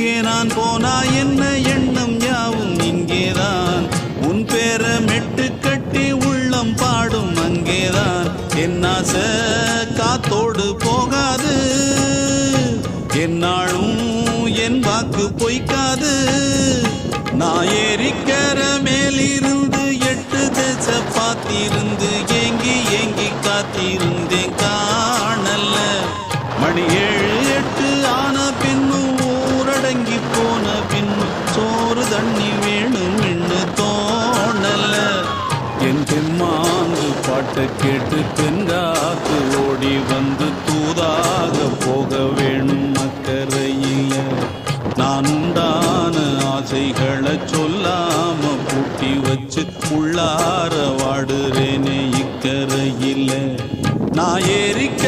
எங்கே நான் போனா என்ன எண்ணம் யாவும் இங்கேதான் உன் பேர மெட்டு கட்டி உள்ளம் பாடும் அங்கேதான் என் ஆசை காத்தோடு போகாது என்னாலும் என் வாக்கு பொய்க்காது நான் ஏறிக்கர மேலிருந்து 8 தேச பார்த்திருந்து ஏங்கி ஏங்கி காத்திருந்தேன் காணல மணி 7 8 ஆன பின்னும் ஊரடங்கி போன பின்னும் சோறு தண்ணி வேணும் என்று தோணல என் தெம்மாங்கு பாட்டை கேட்டு தென்காத்து ஓடி வந்து தூதாக போக வேணும் அக்கறையில நான் உண்டான ஆசைகளை சொல்லாம பூட்டி வச்சு உள்ளார வாடுறேனே இக்கரையில நான் ஏறிக்க